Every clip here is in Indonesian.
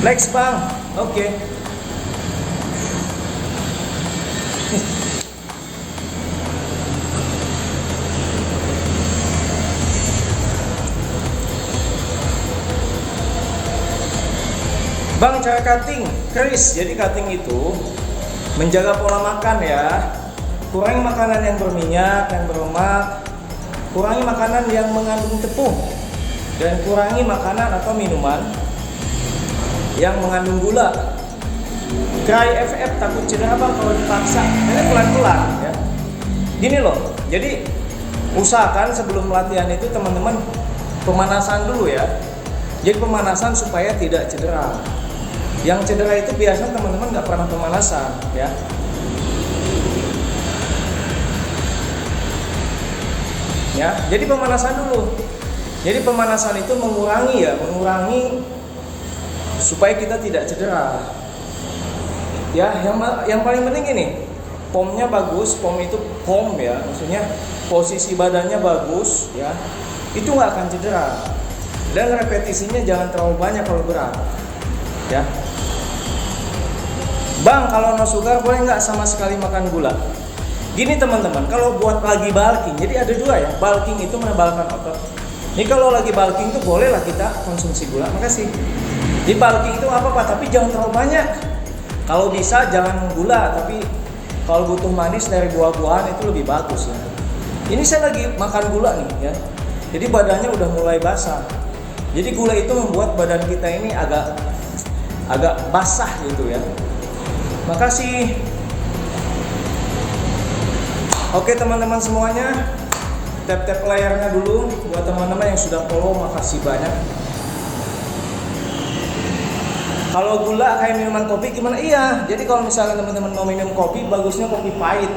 Flex bang, oke. Bang, cara cutting, Chris. Jadi cutting itu menjaga pola makan ya. Kurangi makanan yang berminyak, yang berlemak. Kurangi makanan yang mengandung tepung. Dan kurangi makanan atau minuman yang mengandung gula. Try FF, takut cedera bang kalau dipaksa. Ini pelan-pelan ya. Gini loh, jadi usahakan sebelum latihan itu teman-teman pemanasan dulu ya. Jadi pemanasan supaya tidak cedera. Yang cedera itu biasanya teman-teman nggak pernah pemanasan ya. Ya, jadi pemanasan dulu. Jadi pemanasan itu mengurangi supaya kita tidak cedera. Ya, yang paling penting ini, pomnya bagus, pom itu pom ya, maksudnya posisi badannya bagus ya, itu nggak akan cedera. Dan repetisinya jangan terlalu banyak kalau berat, ya. Bang, kalau no sugar boleh nggak sama sekali makan gula? Gini teman-teman, kalau buat lagi bulking, jadi ada dua ya, bulking itu menebalkan otot. Ini kalau lagi bulking itu bolehlah kita konsumsi gula. Makasih. Di bulking itu apa-apa, tapi jangan terlalu banyak. Kalau bisa jangan gula, tapi kalau butuh manis dari buah-buahan itu lebih bagus ya. Ini saya lagi makan gula nih ya. Jadi badannya udah mulai basah. Jadi gula itu membuat badan kita ini agak basah gitu ya. Makasih. Oke teman-teman semuanya, tap-tap layarnya dulu buat teman-teman yang sudah follow, makasih banyak. Kalau gula kayak minuman kopi gimana? Iya, jadi kalau misalnya teman-teman mau minum kopi, bagusnya kopi pahit.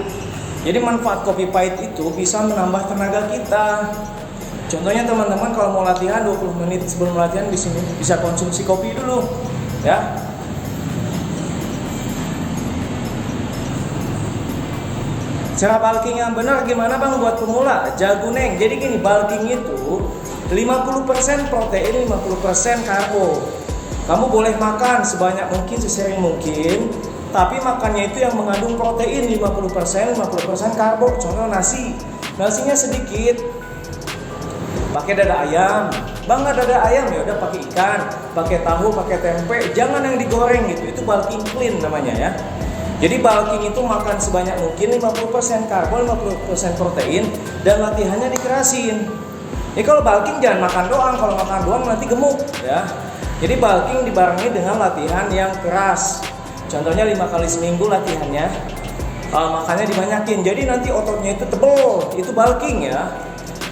Jadi manfaat kopi pahit itu bisa menambah tenaga kita. Contohnya teman-teman kalau mau latihan 20 menit sebelum latihan bisa konsumsi kopi dulu ya. Cara bulking yang benar gimana bang buat pemula? Jaguneng. Jadi gini, bulking itu 50% protein, 50% karbo. Kamu boleh makan sebanyak mungkin, sesering mungkin, tapi makannya itu yang mengandung protein 50%, 50% karbo. Contoh nasi. Nasinya sedikit. Pakai dada ayam. Bang, nggak dada ayam ya udah pakai ikan, pakai tahu, pakai tempe. Jangan yang digoreng gitu. Itu bulking clean namanya ya. Jadi bulking itu makan sebanyak mungkin 50% karbo, 50% protein, dan latihannya dikerasin. Ini kalau bulking jangan makan doang, kalau makan doang nanti gemuk ya. Jadi bulking dibarengi dengan latihan yang keras. Contohnya 5 kali seminggu latihannya, makannya dibanyakin. Jadi nanti ototnya itu tebel, itu bulking ya.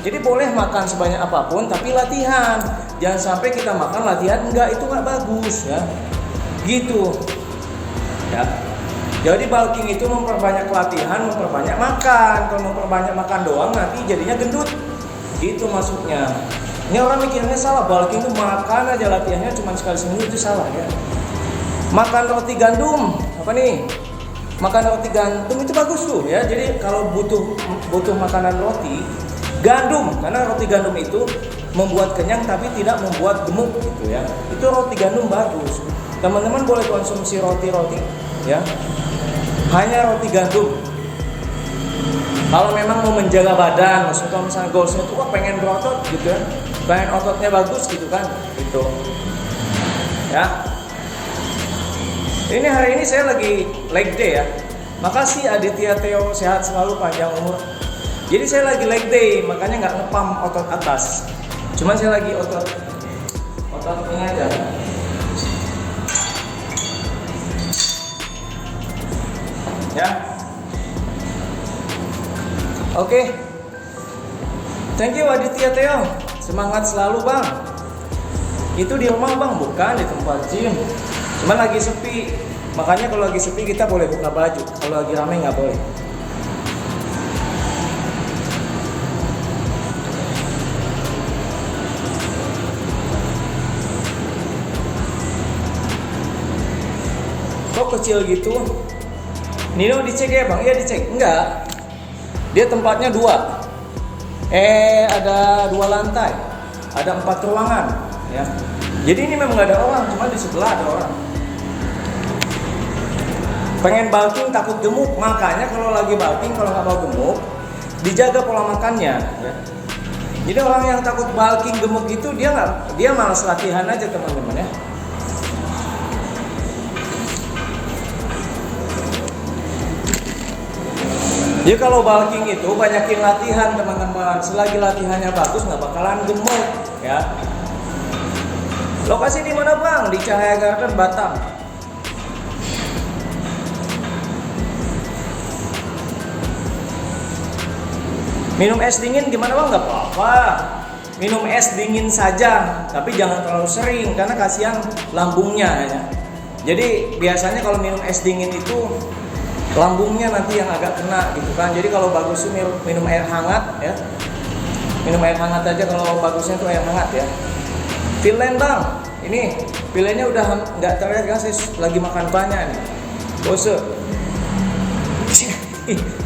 Jadi boleh makan sebanyak apapun tapi latihan. Jangan sampai kita makan latihan enggak, itu nggak bagus ya. Gitu. Ya. Jadi bulking itu memperbanyak latihan, memperbanyak makan. Kalau memperbanyak makan doang nanti jadinya gendut. Gitu maksudnya. Ini orang mikirnya salah, bulking itu makan aja latihannya cuma sekali seminggu, itu salah ya. Makan roti gandum, apa nih? Makan roti gandum itu bagus tuh ya. Jadi kalau butuh makanan roti gandum, karena roti gandum itu membuat kenyang tapi tidak membuat gemuk gitu ya. Itu roti gandum bagus. Teman-teman boleh konsumsi roti-roti ya. Hanya roti gandum. Kalau memang mau menjaga badan, maksudnya misalnya goalsnya itu pengen berotot gitu ya, pengen ototnya bagus gitu kan, gitu. Ya. Ini hari ini saya lagi leg day ya. Makasih Aditya Theo, sehat selalu, panjang umur. Jadi saya lagi leg day, makanya nggak ngepam otot atas. Cuman saya lagi otot ini aja. Ya. Oke. Thank you Aditya Theo. Semangat selalu, Bang. Itu di rumah, Bang, bukan di tempat gym. Cuman lagi sepi. Makanya kalau lagi sepi kita boleh buka baju. Kalau lagi rame nggak boleh. Kok kecil gitu? Nino dicek ya bang? Iya dicek. Enggak. Dia tempatnya 2. Ada 2 lantai. Ada 4 ruangan. Ya. Jadi ini memang nggak ada orang, cuma di sebelah ada orang. Pengen bulking takut gemuk, makanya kalau lagi bulking, kalau nggak mau gemuk, dijaga pola makannya. Ya. Jadi orang yang takut bulking gemuk itu dia malas latihan aja teman-teman ya. Jadi kalau bulking itu banyakin latihan teman-teman. Selagi latihannya bagus nggak bakalan gemuk ya. Lokasi di mana Bang? Di Cahaya Garden Batam. Minum es dingin gimana Bang? Nggak apa-apa. Minum es dingin saja, tapi jangan terlalu sering karena kasihan lambungnya ya. Jadi biasanya kalau minum es dingin itu lambungnya nanti yang agak kena gitu kan. Jadi kalau bagus minum air hangat ya. Minum air hangat aja kalau bagusnya itu air hangat ya. Villain Bang, ini villainnya udah nggak terlihat kan, saya lagi makan banyak nih. Bos,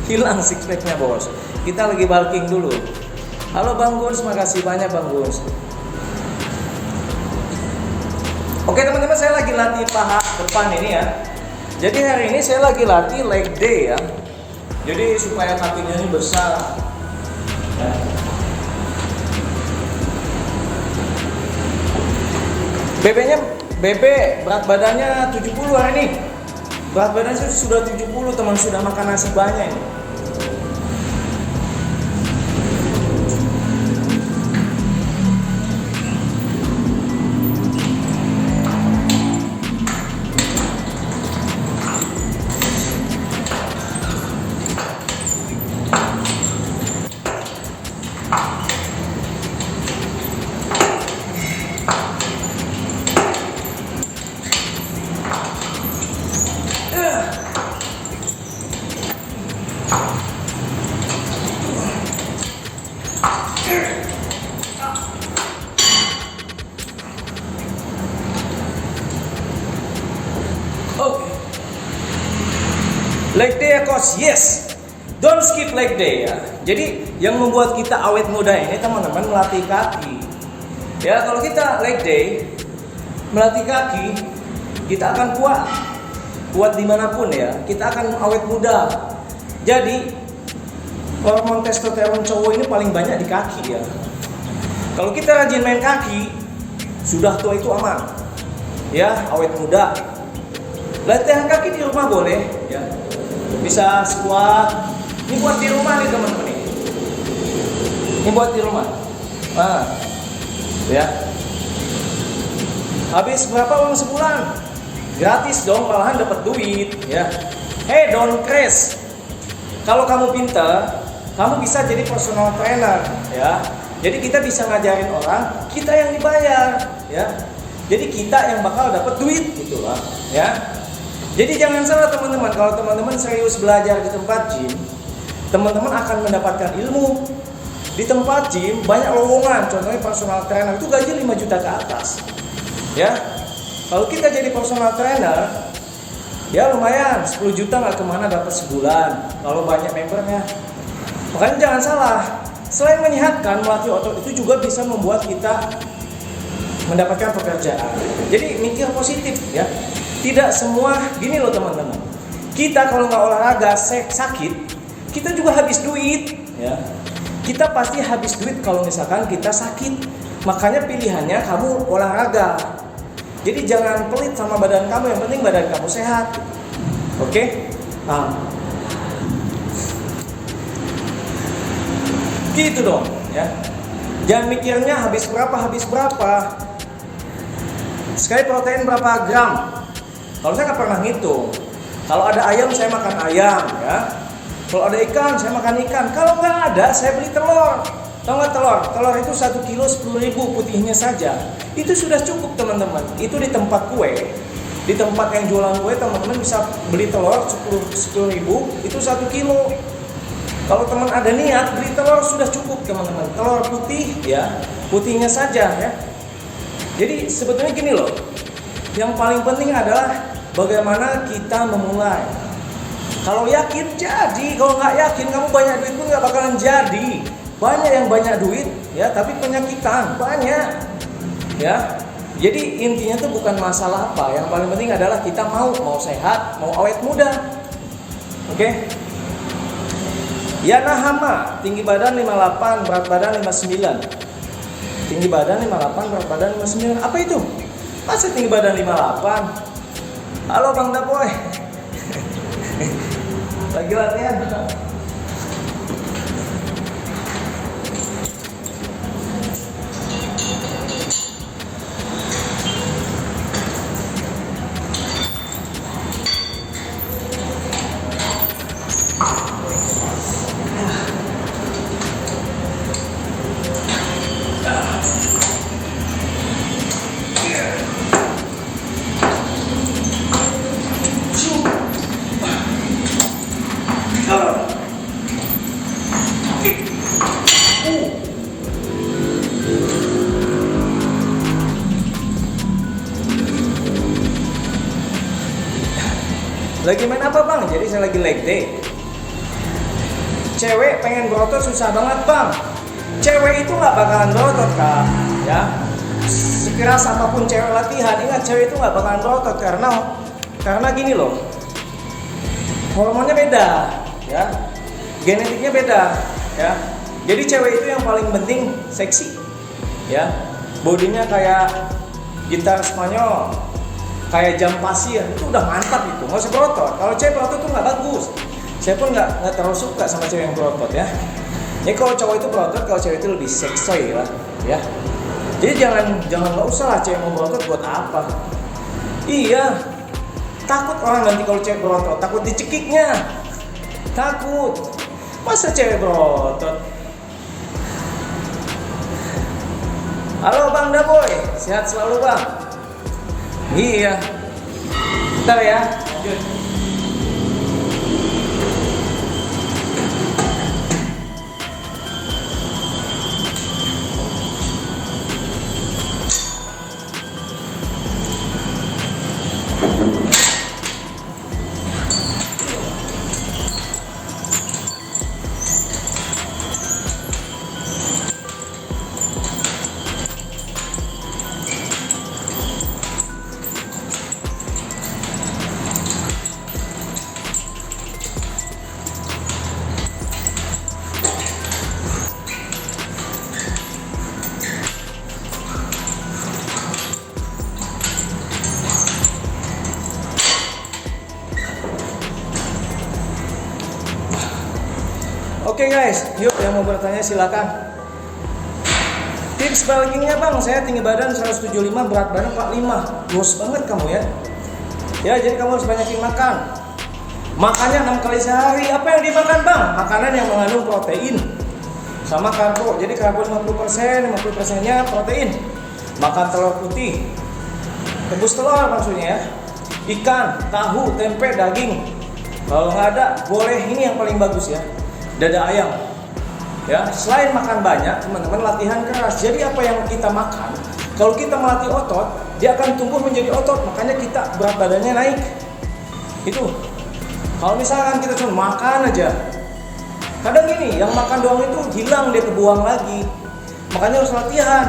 hilang six packnya bos. Kita lagi bulking dulu. Halo Bang Gus, makasih banyak Bang Gus. Oke teman-teman, saya lagi latih paha depan ini ya. Jadi hari ini saya lagi latih leg day ya. Jadi supaya kakinya ini besar. Ya. BB berat badannya 70 hari ini. Berat badannya sudah 70 teman, sudah makan nasi banyak ini. Leg day ya coach, yes. Don't skip leg day ya. Jadi yang membuat kita awet muda ini teman-teman melatih kaki. Ya kalau kita leg day melatih kaki, kita akan kuat dimanapun ya. Kita akan awet muda. Jadi hormon testosteron cowok ini paling banyak di kaki ya. Kalau kita rajin main kaki, sudah tua itu aman. Ya awet muda. Latihan kaki di rumah boleh ya. Bisa squat. Ini buat di rumah nih teman-teman nih. Ini buat di rumah. Nah, ya. Habis berapa uang sebulan? Gratis dong, malahan dapat duit ya. Hey, don't crash. Kalau kamu pintar, kamu bisa jadi personal trainer ya. Jadi kita bisa ngajarin orang, kita yang dibayar ya. Jadi kita yang bakal dapat duit gitu lah ya. Jadi jangan salah teman-teman, kalau teman-teman serius belajar di tempat gym, teman-teman akan mendapatkan ilmu. Di tempat gym banyak lowongan, contohnya personal trainer itu gaji 5 juta ke atas. Ya. Kalau kita jadi personal trainer, ya lumayan 10 juta nggak kemana dapat sebulan kalau banyak membernya. Makanya jangan salah, selain menyehatkan, melatih otot itu juga bisa membuat kita mendapatkan pekerjaan. Jadi mikir positif ya. Tidak semua gini loh teman-teman. Kita kalau nggak olahraga sakit, kita juga habis duit ya. Kita pasti habis duit kalau misalkan kita sakit. Makanya pilihannya kamu olahraga. Jadi jangan pelit sama badan kamu, yang penting badan kamu sehat. Oke? Gitu dong ya. Jangan mikirnya habis berapa. Sekali protein berapa gram? Kalau saya nggak pernah ngitung. Kalau ada ayam saya makan ayam ya. Kalau ada ikan saya makan ikan. Kalau nggak ada saya beli telur. Tahu nggak telur? Telur itu 1 kilo 10.000 putihnya saja. Itu sudah cukup teman-teman. Itu di tempat kue. Di tempat yang jualan kue teman-teman bisa beli telur 10.000 itu 1 kilo. Kalau teman ada niat beli telur sudah cukup teman-teman. Telur putih ya, putihnya saja ya. Jadi sebetulnya gini loh. Yang paling penting adalah bagaimana kita memulai. Kalau yakin jadi, kalau nggak yakin kamu banyak duit pun nggak bakalan jadi. Banyak yang banyak duit ya, tapi penyakitan banyak ya. Jadi intinya tuh bukan masalah apa, yang paling penting adalah kita mau sehat, mau awet muda. Oke? Yana Hama, tinggi badan 58, berat badan 59. Tinggi badan 58, berat badan 59. Apa itu? Masa tinggi badan 58? Halo Bang Daboy. Lagi latihan. Lagi main apa Bang? Jadi saya lagi leg day. Cewek pengen berotot susah banget Bang. Cewek itu nggak bakalan berotot Kak, ya. Sekeras apapun cewek latihan, ingat cewek itu nggak bakalan berotot karena gini loh. Hormonnya beda, ya. Genetiknya beda, ya. Jadi cewek itu yang paling penting seksi, ya. Bodinya kayak gitar Spanyol, kayak jam pasir, itu udah mantap itu, nggak usah berotot. Kalau cewek berotot tuh nggak bagus. Saya pun nggak terlalu suka sama cewek yang berotot, ya. Jadi kalau cowok itu berotot, kalau cewek itu lebih seksi lah, ya. Jadi jangan nggak usah lah cewek mau berotot buat apa? Iya, takut orang nanti kalau cewek berotot, takut dicekiknya, takut. Masa cewek berotot? Halo Bang Daboy, sehat selalu Bang. Iya. Bentar ya, lanjut. Oke guys, yuk yang mau bertanya silakan. Tips bulkingnya Bang, saya tinggi badan 175, berat badan 45. Lurus banget kamu ya. Ya, jadi kamu harus banyakin makan. Makannya 6 kali sehari. Apa yang dimakan Bang? Makanan yang mengandung protein sama karbo. Jadi karbo 50%, 50%-nya protein. Makan telur putih, rebus telur maksudnya ya. Ikan, tahu, tempe, daging. Kalau nggak ada, boleh ini yang paling bagus ya, dada ayam. Ya, selain makan banyak, teman-teman latihan keras. Jadi apa yang kita makan, kalau kita melatih otot, dia akan tumbuh menjadi otot. Makanya kita berat badannya naik. Itu. Kalau misalkan kita cuma makan aja, kadang gini, yang makan doang itu hilang, dia kebuang lagi. Makanya harus latihan.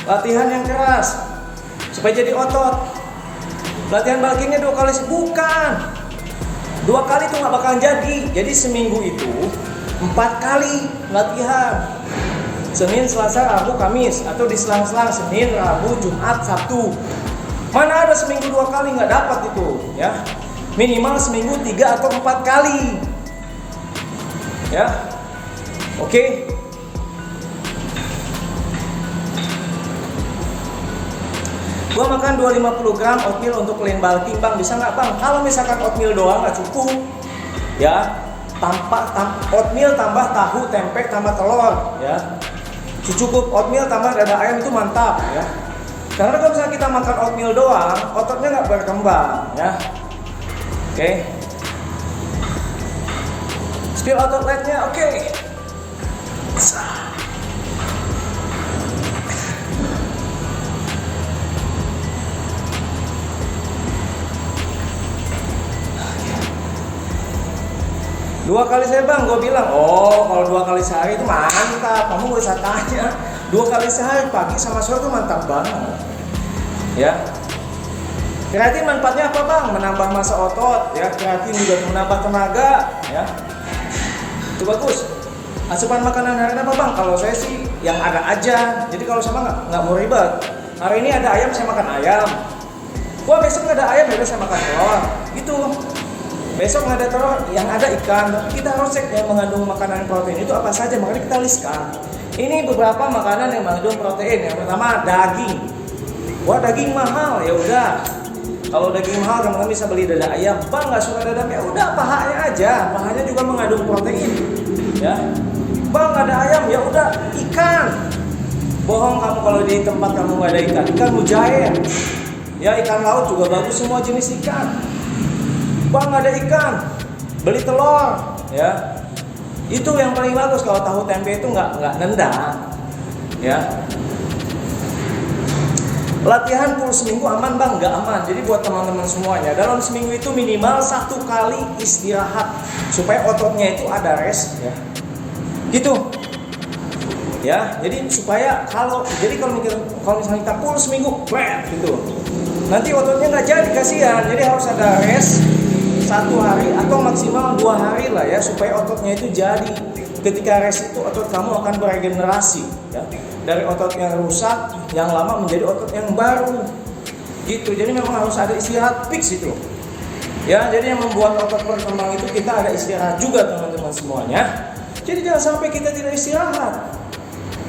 Latihan yang keras supaya jadi otot. Latihan bulkingnya 2 kali bukan. 2 kali itu nggak bakalan jadi. Jadi seminggu itu 4 kali latihan. Senin, Selasa, Rabu, Kamis, atau diselang-selang Senin, Rabu, Jumat, Sabtu. Mana ada seminggu 2 kali, nggak dapat itu, ya. Minimal seminggu 3 atau 4 kali. Ya. Oke. Gua makan 250 gram oatmeal untuk clean bulking Bang, bisa nggak Bang? Kalau misalkan oatmeal doang nggak cukup, ya, oatmeal tambah tahu, tempe, tambah telur, ya, cukup. Oatmeal tambah dada ayam itu mantap, ya. Karena kalau misalnya kita makan oatmeal doang, ototnya nggak berkembang, ya. Oke. Skill otot latnya, oke. Dua kali saya Bang, gue bilang, oh kalau 2 kali sehari itu mantap, kamu gak usah tanya. 2 kali sehari, pagi sama sore itu mantap banget. Ya. Kreatin manfaatnya apa bang? Menambah massa otot, ya. Kreatin juga menambah tenaga, ya. Itu bagus. Asupan makanan harian apa bang? Kalau saya sih yang ada aja. Jadi kalau sama nggak mau ribet. Hari ini ada ayam, saya makan ayam. Wah besok nggak ada ayam, ya saya makan telur. Gitu. Besok nggak ada telur, yang ada ikan. Tapi kita harus cek yang mengandung makanan protein itu apa saja. Makanya kita listkan. Ini beberapa makanan yang mengandung protein. Yang pertama daging. Wah daging mahal, ya udah. Kalau daging mahal teman-teman bisa beli dada ayam. Bang nggak suka dada ayam, ya udah pahanya aja. Pahanya juga mengandung protein. Ya. Bang nggak ada ayam, ya udah ikan. Bohong kamu kalau di tempat kamu nggak ada ikan. Ikan mujair. Ya ikan laut juga bagus, semua jenis ikan. Bang nggak ada ikan, beli telur. Ya. Itu yang paling bagus. Kalau tahu tempe itu nggak nendang. Ya. Latihan full seminggu aman bang? Nggak aman. Jadi buat teman-teman semuanya, dalam seminggu itu minimal 1 kali istirahat supaya ototnya itu ada rest, ya. Gitu. Ya, jadi supaya kalau misalnya kita full seminggu, gitu. Nanti ototnya nggak jadi, kasihan. Jadi harus ada rest 1 hari atau maksimal 2 hari lah ya, supaya ototnya itu jadi. Ketika rest itu otot kamu akan beregenerasi, ya. Dari otot yang rusak, yang lama menjadi otot yang baru. Gitu. Jadi memang harus ada istirahat fix itu. Ya, jadi yang membuat otot berkembang itu kita ada istirahat juga teman-teman semuanya. Jadi jangan sampai kita tidak istirahat.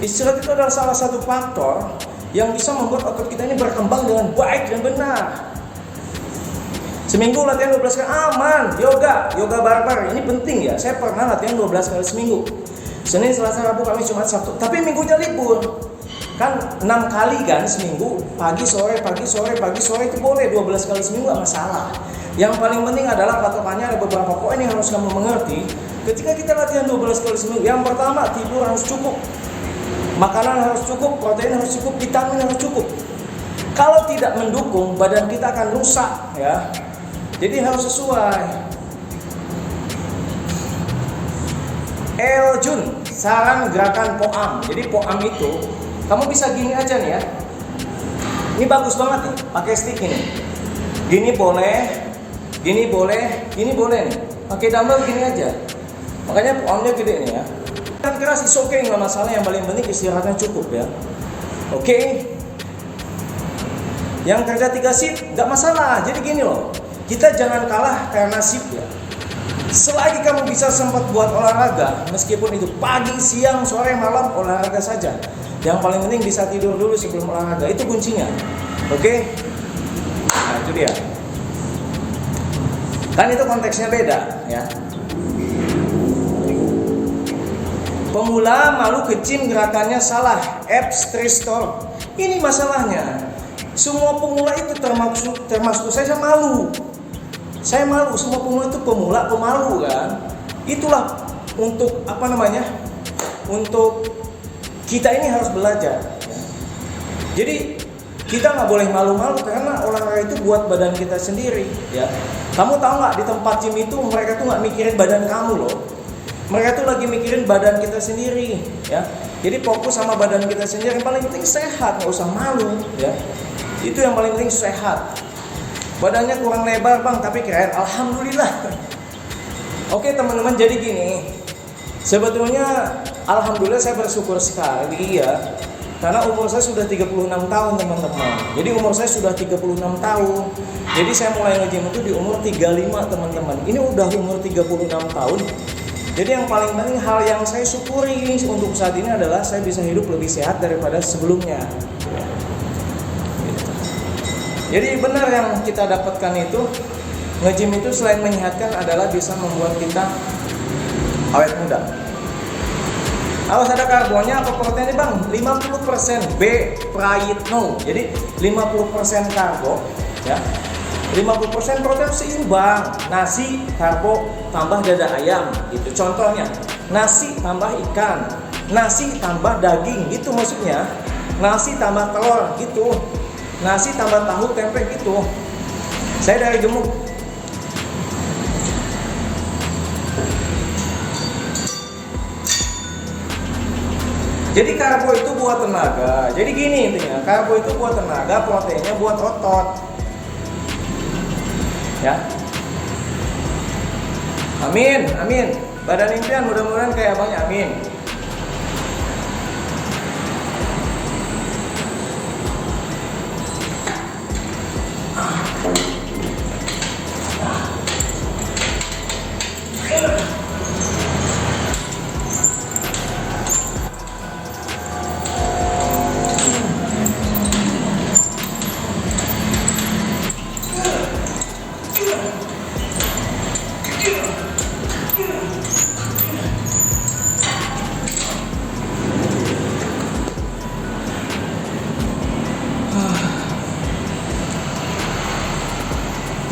Istirahat itu adalah salah satu faktor yang bisa membuat otot kita ini berkembang dengan baik dan benar. Seminggu latihan 12 kali aman. Yoga barbar ini penting ya. Saya pernah latihan 12 kali seminggu. Senin, Selasa, Rabu, Kamis, Jumat, Sabtu. Tapi minggunya libur. Kan 6 kali kan seminggu, pagi sore itu boleh 12 kali seminggu nggak masalah. Yang paling penting adalah patokannya ada beberapa poin yang harus kamu mengerti. Ketika kita latihan 12 kali seminggu, yang pertama tidur harus cukup. Makanan harus cukup, protein harus cukup, vitamin harus cukup. Kalau tidak mendukung, badan kita akan rusak ya. Jadi harus sesuai. Jun, saran gerakan POAM. Jadi POAM itu kamu bisa gini aja nih ya. Ini bagus banget nih, pakai stick ini. Gini boleh nih. Pakai dumbbell gini aja. Makanya POAM-nya gede nih ya. Kan keras is okay, nggak masalah. Yang paling penting istirahatnya cukup ya. Oke. Yang kerja 3 shift nggak masalah. Jadi gini loh, kita jangan kalah karena shift ya. Selagi kamu bisa sempat buat olahraga, meskipun itu pagi, siang, sore, malam, olahraga saja. Yang paling penting bisa tidur dulu sebelum olahraga, itu kuncinya. Oke? Nah itu dia. Kan itu konteksnya beda ya. Pemula malu ke-gym, gerakannya salah. Abs restore. Ini masalahnya. Semua pemula itu termasuk saya malu. Saya malu, semua pemula itu pemalu kan. Itulah untuk untuk kita ini harus belajar. Jadi kita nggak boleh malu-malu karena olahraga itu buat badan kita sendiri. Ya, kamu tahu nggak di tempat gym itu mereka tuh nggak mikirin badan kamu loh. Mereka tuh lagi mikirin badan kita sendiri. Ya, jadi fokus sama badan kita sendiri. Yang paling penting sehat, nggak usah malu. Ya, itu yang paling penting sehat. Badannya kurang lebar bang, tapi keren. Alhamdulillah. Oke teman-teman, jadi gini. Sebetulnya alhamdulillah saya bersyukur sekali ya. Karena umur saya sudah 36 tahun teman-teman. Jadi umur saya sudah 36 tahun. Jadi saya mulai nge-gym itu di umur 35 teman-teman. Ini udah umur 36 tahun. Jadi yang paling penting hal yang saya syukuri untuk saat ini adalah saya bisa hidup lebih sehat daripada sebelumnya. Jadi benar yang kita dapatkan itu, nge-gym itu selain menyehatkan adalah bisa membuat kita awet muda. Harus ada karbonnya atau proteinnya bang? 50% B prayitno. Jadi 50% karbo ya. 50% protein seimbang. Nasi, karbo, tambah dada ayam gitu. Contohnya, nasi tambah ikan, nasi tambah daging gitu maksudnya. Nasi tambah telur gitu. Nasi tambah tahu tempe gitu. Saya dari Gemuk. Jadi karbo itu buat tenaga. Jadi gini intinya, karbo itu buat tenaga, proteinnya buat otot. Ya. Amin, amin. Badan impian mudah-mudahan kayak abangnya, amin.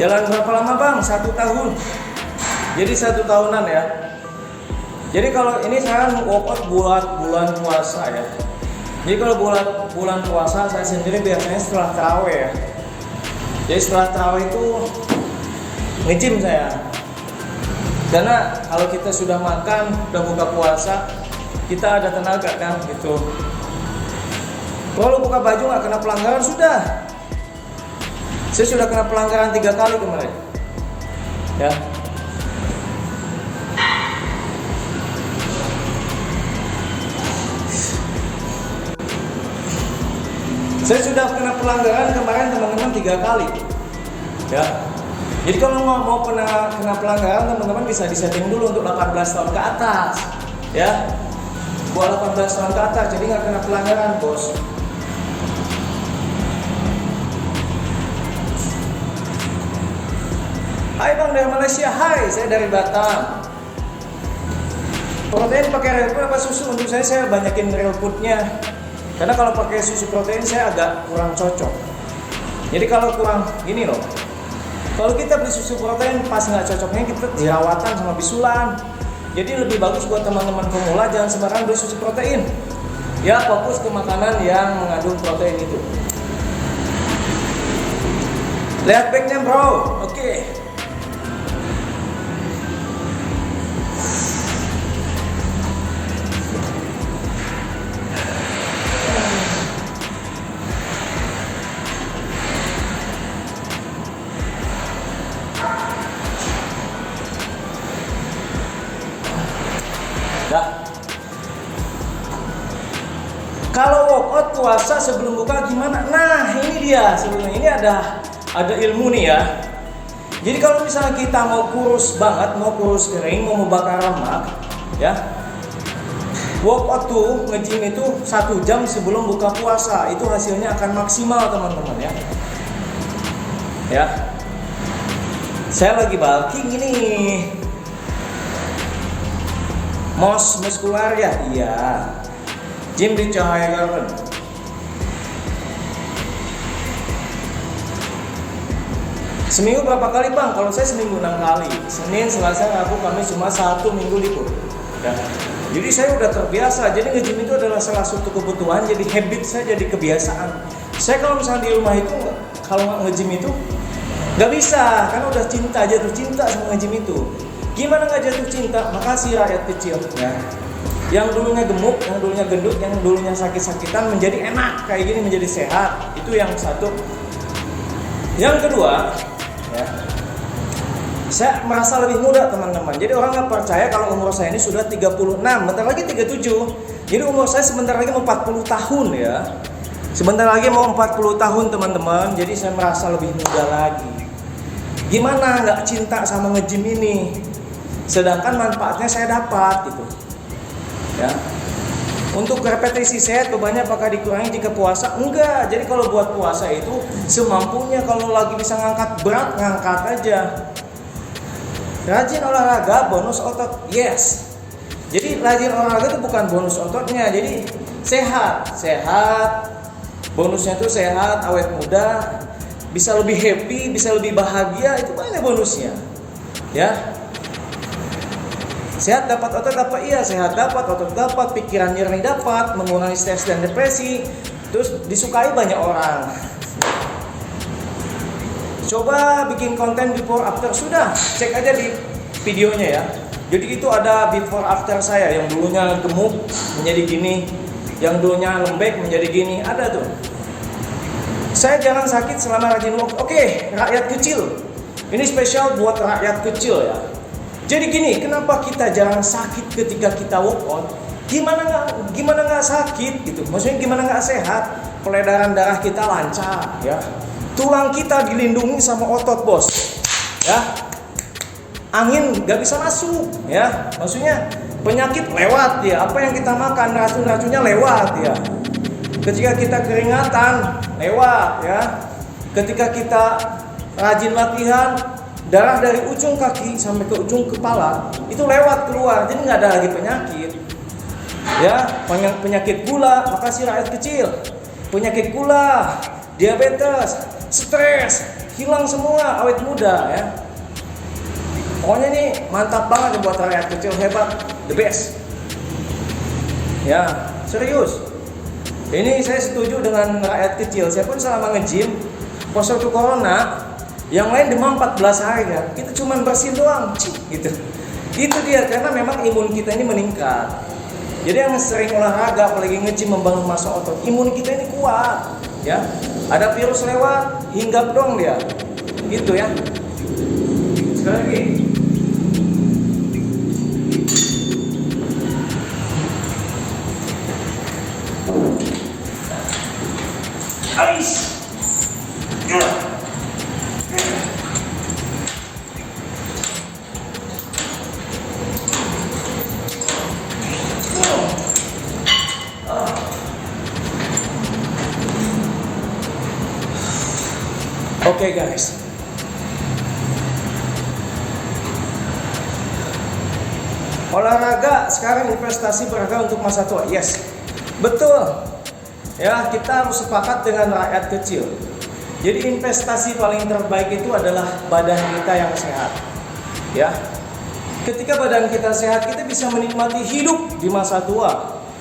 Jalan berapa lama bang? 1 tahun. Jadi 1 tahunan ya. Jadi kalau ini saya workout buat bulan puasa ya. Jadi kalau bulan puasa saya sendiri biasanya setelah taraweh ya. Jadi setelah taraweh itu nge-gym saya. Karena kalau kita sudah makan, udah buka puasa, kita ada tenaga kan gitu. Kalau buka baju nggak kena pelanggaran sudah. Saya sudah kena pelanggaran 3 kali kemarin. Ya. Saya sudah kena pelanggaran kemarin teman-teman 3 kali. Ya. Jadi kalau mau kena pelanggaran teman-teman bisa disetting dulu untuk 18 tahun ke atas. Ya. Buat 18 tahun ke atas jadi nggak kena pelanggaran, bos. Hai bang dari Malaysia, hai saya dari Batam. Protein pakai real food apa susu? Untuk saya banyakin real foodnya. Karena kalau pakai susu protein saya agak kurang cocok. Jadi kalau kurang gini loh. Kalau kita beli susu protein pas nggak cocoknya kita jerawatan sama bisulan. Jadi lebih bagus buat teman-teman pemula jangan sembarangan beli susu protein. Ya fokus ke makanan yang mengandung protein itu. Lihat backnya bro, oke. Nah, kalau workout puasa sebelum buka gimana? Nah ini dia sebelumnya ini ada ilmu nih ya. Jadi kalau misalnya kita mau kurus banget, mau kurus kering, mau membakar lemak, ya, workout tuh nge-gym itu 1 jam sebelum buka puasa itu hasilnya akan maksimal teman-teman ya. Ya, saya lagi bulking ini. Mos muskular ya? Iya. Gym di Cahaya Garden. Seminggu berapa kali bang? Kalau saya seminggu 6 kali. Senin, Selasa, Rabu, Kamis, cuma 1 minggu libur. Ya. Jadi saya udah terbiasa. Jadi nge-gym itu adalah salah satu kebutuhan. Jadi habit saya, jadi kebiasaan. Saya kalau misalnya di rumah itu kalau nggak nge-gym itu nggak bisa. Karena udah jatuh cinta sama nge-gym itu. Gimana nggak jatuh cinta? Makasih rakyat kecil ya. Yang dulunya gemuk, yang dulunya gendut, yang dulunya sakit-sakitan menjadi enak kayak gini, menjadi sehat. Itu yang satu. Yang kedua, ya, saya merasa lebih muda teman-teman. Jadi orang nggak percaya kalau umur saya ini sudah 36, bentar lagi 37. Jadi umur saya sebentar lagi mau 40 tahun ya. Sebentar lagi mau 40 tahun teman-teman. Jadi saya merasa lebih muda lagi. Gimana nggak cinta sama nge-gym ini? Sedangkan manfaatnya saya dapat gitu. Ya. Untuk repetisi set bebannya apakah dikurangi jika puasa? Enggak. Jadi kalau buat puasa itu semampunya, kalau lagi bisa ngangkat berat, ngangkat aja. Rajin olahraga bonus otot. Yes. Jadi rajin olahraga itu bukan bonus ototnya. Jadi sehat. Bonusnya itu sehat, awet muda, bisa lebih happy, bisa lebih bahagia, itu banyak bonusnya. Ya. Sehat dapat otot dapat, iya sehat dapat otot dapat, pikiran jernih dapat, mengurangi stres dan depresi, terus disukai banyak orang. Coba bikin konten before after, sudah cek aja di videonya ya. Jadi itu ada before after saya yang dulunya gemuk menjadi gini, Yang dulunya lembek menjadi gini, ada tuh. Saya jarang sakit selama rajin workout. Oke, rakyat kecil. Ini spesial buat rakyat kecil ya. Jadi gini, kenapa kita jarang sakit ketika kita workout? Gimana nggak sakit gitu? Maksudnya gimana nggak sehat? Peredaran darah kita lancar ya. Tulang kita dilindungi sama otot bos. Ya, angin nggak bisa masuk ya. Maksudnya penyakit lewat ya. Apa yang kita makan racun-racunnya lewat ya. Ketika kita keringatan lewat ya. Ketika kita rajin latihan, darah dari ujung kaki sampai ke ujung kepala itu lewat keluar, jadi nggak ada lagi penyakit ya. Penyakit gula, makasih rakyat kecil, penyakit gula, diabetes, stres hilang semua, awet muda ya. Pokoknya ini mantap banget buat rakyat kecil, hebat, the best ya, serius. Ini saya setuju dengan rakyat kecil. Saya pun selama nge-gym pas waktu corona, yang lain demam 14 hari ya, kita cuma bersin doang, gitu. Itu dia, karena memang imun kita ini meningkat. Jadi yang sering olahraga, apalagi nge-gym membangun massa otot, imun kita ini kuat, ya. Ada virus lewat, hinggap dong dia, gitu ya. Sekali lagi. Ais. Ya. Oke guys, olahraga sekarang investasi berharga untuk masa tua. Yes, betul. Ya, kita harus sepakat dengan rakyat kecil. Jadi investasi paling terbaik itu adalah badan kita yang sehat. Ya, ketika badan kita sehat, kita bisa menikmati hidup di masa tua.